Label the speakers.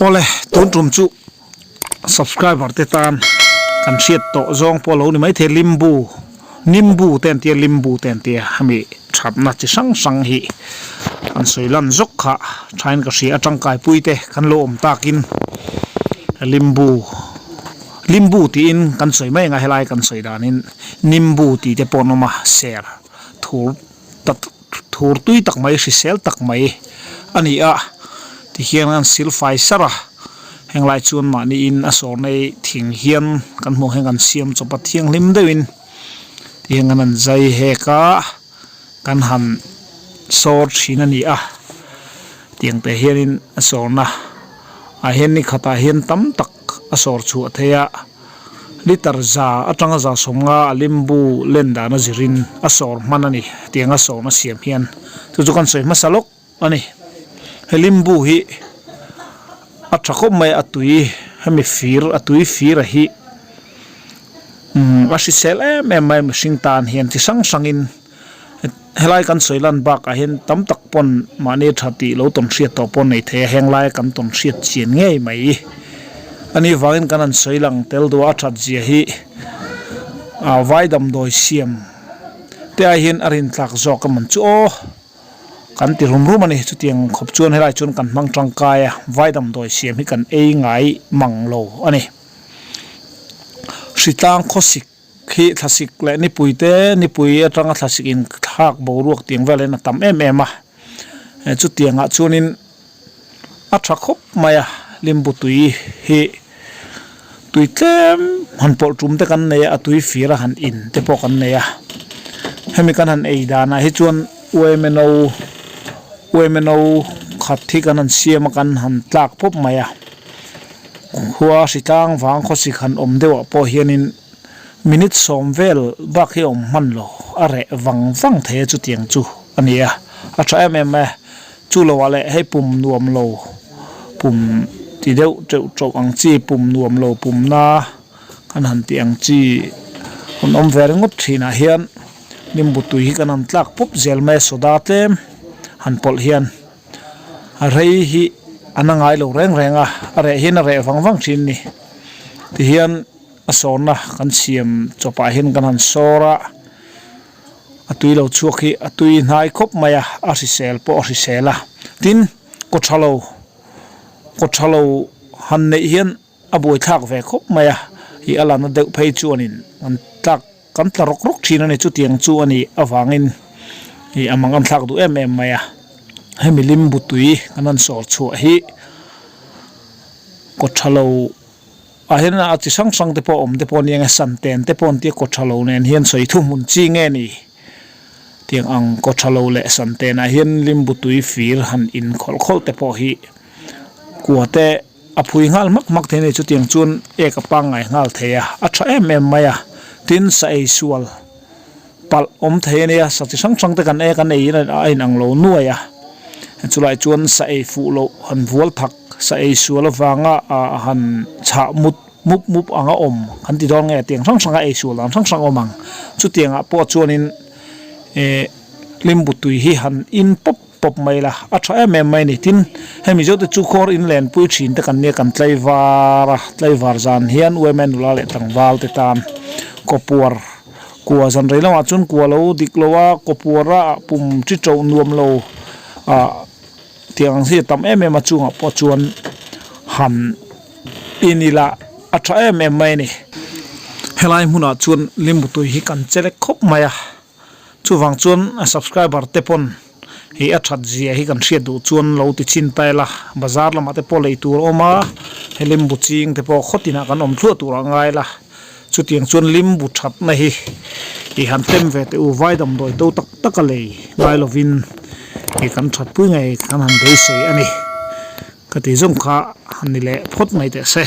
Speaker 1: ole ton trum chu subscriber te tan kan siat to zong polo ni mai the Nimbu ten tia Limbu ten tia hami that na chi sang hi an soilan zok kha thain ka sia tangkai puite kan lo om takin Limbu ti in kan soi mai nga helai kan soi danin Nimbu ti te ponoma ser thur tui tak mai si sel tak mai ani a ti hian an silfai sara henglai chun ma ni in asor nei thing hian kan mo hengan siam chopa thiang lim dewin tiang an zai heka kan han sor thina ni a tiang te hianin asorna a hian ni khata hian tam tak asor chu atheya litar za atanga za somnga Limbu lenda na zirin asor manani tiang asor na siam hian chu kan soi masalok ani Limbu hi athakop mai atui hemi atui fir hi asi sel mai machine tan hian ti sangin helai kan soilan bak a hian tam tak pon mani thati lo ton hriat to pon nei the henglai kan ton hriat chian ngei mai ani wangin kan an soilang tel do a that zia hi a vaidam doi siam te a hian arin tlak zok man chu o kan ti rum ani chu tiang khop chuan helai chun kan hmang tangkaya vaidam doi siam hi kan ngai meuh lo ani sitang khosik khi thlasik le ni pui atanga thlasik in thak bo ruak tiang velen tam em a chu tianga chunin a thakop maya Limbu tui hi tui tlem han pol tum te kan nei a tui fira han in te po kan nei a hemi kan han ei dana hi chuan uemeno khat thi kan an siam kan han tlak pop maya huwa sitang wang khosik han om dewa po hianin minute somvel bak hi om man lo are wang the chu tiang chu ania a tha em chu lo wale hei pum nuam lo pum ti deu treu ang chi pum nuam lo pum na kan han tiang chi on om ver ngot thina hian Nimbu tui hi kan an tlak pop zel mai soda tlem han pol hian a rei hi anangai lo renga are hin are wang thin ni ti hian asona kan siam chopa hin kan han sora atui lo chuak hi atui nai khop maya arisel po arisela tin ko thalo han nei hian aboi thak ve khop maya hi alana deuh phei chuanin an tlak kan tlarok thina ni chu tiang chu ani awangin hi amang am thak du em maya hemi Limbu tui kanan sor chu hi ko thalo a hian a chi sang te po om te pon yang san ten te pon ti ko thalo nen hian soi thu mun chi nge ni tiang ang ko thalo le san ten a hian Limbu tui fir han in khol te po hi kuate a phui ngal mak the ne chu tiang chun e ka pangai ngal theya a tha em maya tin sa ei sual pal om the ne ya sa chi sang te kan ei na ai nang lo nuaya chulai chuan sa ei fu lo han vual thak sa ei sual wanga a han cha mup anga om kan ti dong nge tiang sang ei sual sang omang chu tianga po chuanin Limbu tui hi han in pop mai la a tha mai ni tin hemi zo te chu khor in len pui thin te kan ne kan tlaivar zan hian women la le tangwal te tan kopuar kuwa zan reilo achun kuwa lo diklowa kopura pum chi chau nuam lo a tiang si tam ma chunga po chuan han inila a tha mai ni helai huna chuan Limbu tui hi kan chele khop maya chu wang chuan a subscriber te pon hi a that zia hi kan hriat du chuan lo ti chin taila bazar lama te po leitur oma Limbu ching te po khotina kan om thlu tur angai la chu tiang chuan Limbu that na hi han tem ve te u vaidam doi to tak lei ngai lovin hi kan that pui ngai kan han dei sei ani ka ti zong kha han ni le phot mai te se